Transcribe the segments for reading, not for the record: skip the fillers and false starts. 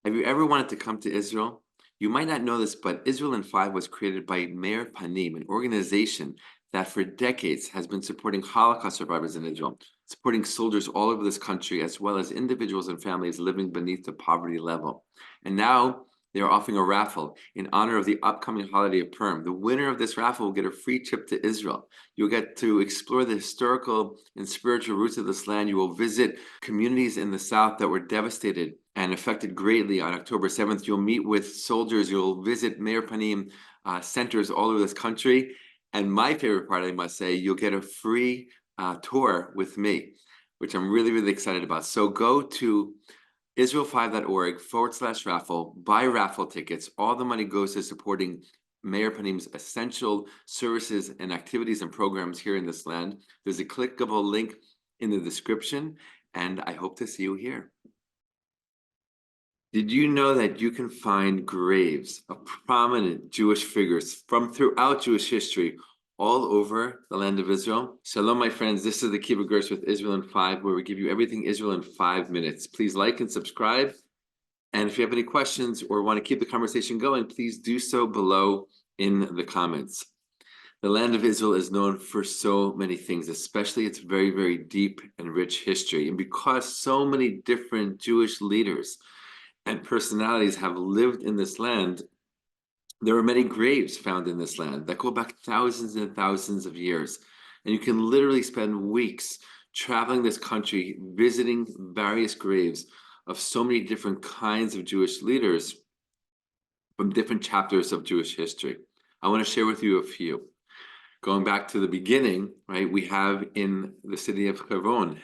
Have you ever wanted to come to Israel? You might not know this, but Israel in Five was created by Meir Panim, an organization that for decades has been supporting Holocaust survivors in Israel, supporting soldiers all over this country, as well as individuals and families living beneath the poverty level. And now they are offering a raffle in honor of the upcoming holiday of Purim. The winner of this raffle will get a free trip to Israel. You'll get to explore the historical and spiritual roots of this land. You will visit communities in the south that were devastated and affected greatly on October 7th. You'll meet with soldiers. You'll visit Meir Panim centers all over this country. And my favorite part, I must say, you'll get a free tour with me, which I'm really, really excited about. So go to Israel5.org/raffle, buy raffle tickets. All the money goes to supporting Meir Panim's essential services and activities and programs here in this land. There's a clickable link in the description, and I hope to see you here. Did you know that you can find graves of prominent Jewish figures from throughout Jewish history all over the land of Israel? Shalom, my friends. This is the Kibbutz Gersh with Israel in 5, where we give you everything Israel in 5 minutes. Please like and subscribe. And if you have any questions or want to keep the conversation going, please do so below in the comments. The land of Israel is known for so many things, especially its very, very deep and rich history. And because so many different Jewish leaders and personalities have lived in this land, there are many graves found in this land that go back thousands and thousands of years. And you can literally spend weeks traveling this country, visiting various graves of so many different kinds of Jewish leaders from different chapters of Jewish history. I want to share with you a few. Going back to the beginning, right, we have in the city of Hebron,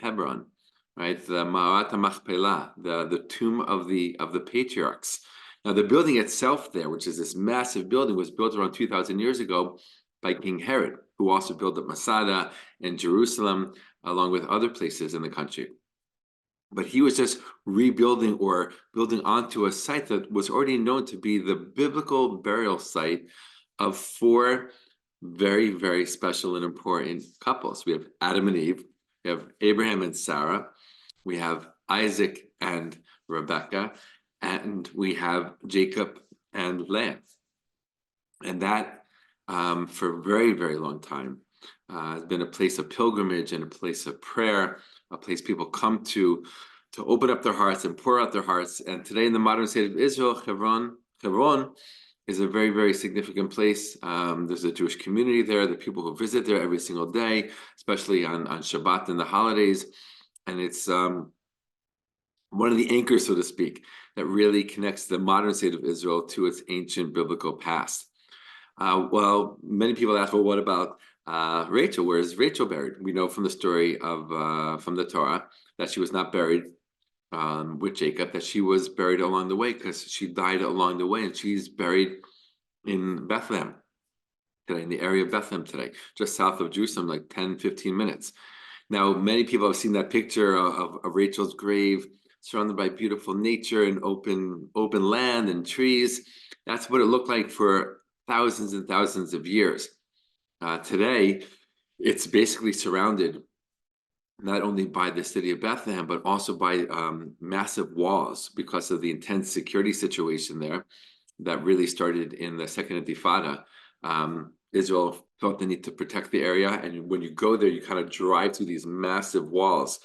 right, the Ma'arat HaMachpelah, the tomb of the Patriarchs. Now, the building itself there, which is this massive building, was built around 2,000 years ago by King Herod, who also built up Masada and Jerusalem, along with other places in the country. But he was just rebuilding or building onto a site that was already known to be the biblical burial site of 4 very, very special and important couples. We have Adam and Eve, we have Abraham and Sarah, we have Isaac and Rebecca, and we have Jacob and Leah. And that, for a very, very long time, has been a place of pilgrimage and a place of prayer, a place people come to open up their hearts and pour out their hearts. And today in the modern state of Israel, Hebron is a very, very significant place. There's a Jewish community there, the people who visit there every single day, especially on Shabbat and the holidays. And it's one of the anchors, so to speak, that really connects the modern state of Israel to its ancient biblical past. Well, many people ask, well, what about Rachel? Where is Rachel buried? We know from the story of from the Torah that she was not buried with Jacob, that she was buried along the way because she died along the way, and she's buried in Bethlehem today, in the area of Bethlehem today, just south of Jerusalem, like 10-15 minutes. Now, many people have seen that picture of Rachel's grave surrounded by beautiful nature and open land and trees. That's what it looked like for thousands and thousands of years. Today, it's basically surrounded not only by the city of Bethlehem, but also by massive walls because of the intense security situation there that really started in the Second Intifada. Israel felt the need to protect the area, and when you go there, you kind of drive through these massive walls.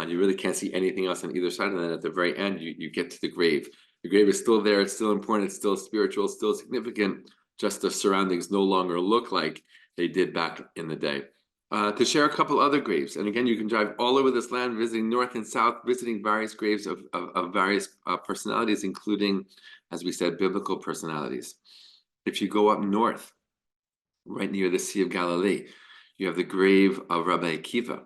You really can't see anything else on either side, and then at the very end, you get to the grave. The grave is still there, it's still important, it's still spiritual, it's still significant, just the surroundings no longer look like they did back in the day. To share a couple other graves, and again, you can drive all over this land, visiting north and south, visiting various graves of various personalities, including, as we said, biblical personalities. If you go up north, right near the Sea of Galilee, you have the grave of Rabbi Akiva,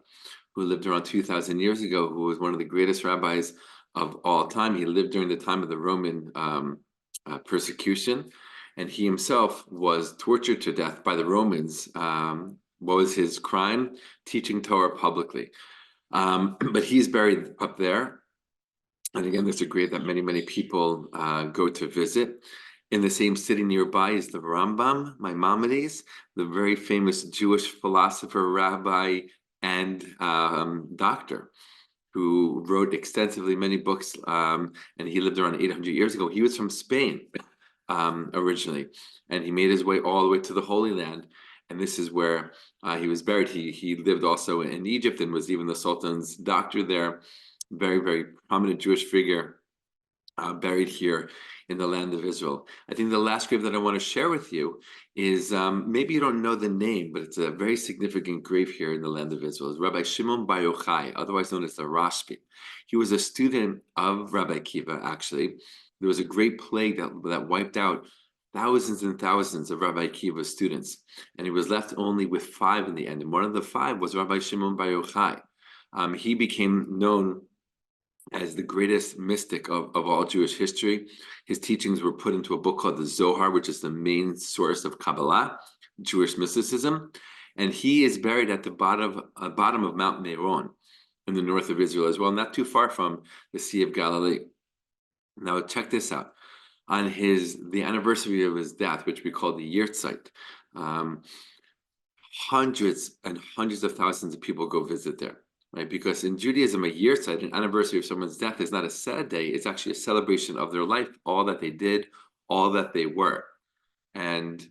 who lived around 2,000 years ago, who was one of the greatest rabbis of all time. He lived during the time of the Roman persecution, and he himself was tortured to death by the Romans. What was his crime? Teaching Torah publicly. But he's buried up there. And again, there's a grave that many, many people go to visit. In the same city nearby is the Rambam, Maimonides, the very famous Jewish philosopher, rabbi, and doctor, who wrote extensively many books, and he lived around 800 years ago. He was from Spain originally, and he made his way all the way to the Holy Land, and this is where he was buried. He lived also in Egypt and was even the Sultan's doctor there. Very, very prominent Jewish figure, buried here in the land of Israel. I think the last grave that I want to share with you is, maybe you don't know the name, but it's a very significant grave here in the land of Israel. It's Rabbi Shimon Bar Yochai, otherwise known as the Rashbi. He was a student of Rabbi Akiva, actually. There was a great plague that wiped out thousands and thousands of Rabbi Akiva's students, and he was left only with 5 in the end. And one of the 5 was Rabbi Shimon Bar Yochai. He became known as the greatest mystic of all Jewish history. His teachings were put into a book called the Zohar, which is the main source of Kabbalah, Jewish mysticism. And he is buried at the bottom of Mount Meron in the north of Israel as well, not too far from the Sea of Galilee. Now, check this out. On the anniversary of his death, which we call the Yahrzeit, hundreds and hundreds of thousands of people go visit there. Right? Because in Judaism, a Yahrzeit, an anniversary of someone's death, is not a sad day. It's actually a celebration of their life, all that they did, all that they were. And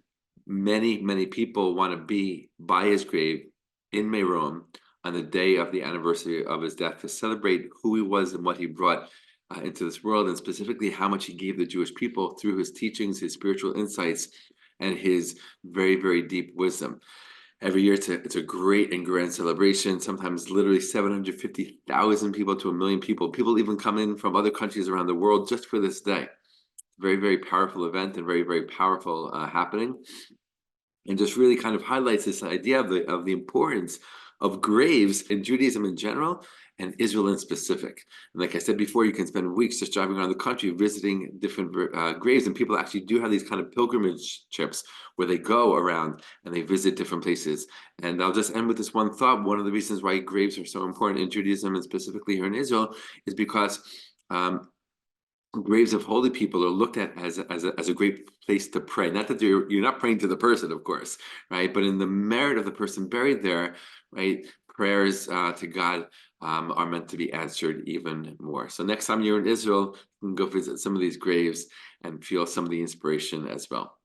many, many people want to be by his grave in Meron on the day of the anniversary of his death to celebrate who he was and what he brought into this world, and specifically how much he gave the Jewish people through his teachings, his spiritual insights, and his very, very deep wisdom. Every year, it's a great and grand celebration. Sometimes literally 750,000 people to 1 million people. People even come in from other countries around the world just for this day. Very, very powerful event and very, very powerful happening. And just really kind of highlights this idea of the importance of graves in Judaism in general and Israel in specific. And like I said before, you can spend weeks just driving around the country visiting different graves, and people actually do have these kind of pilgrimage trips where they go around and they visit different places. And I'll just end with this one thought. One of the reasons why graves are so important in Judaism and specifically here in Israel is because graves of holy people are looked at as a great place to pray. Not that you're not praying to the person, of course, right? But in the merit of the person buried there, right? Prayers to God are meant to be answered even more. So next time you're in Israel, you can go visit some of these graves and feel some of the inspiration as well.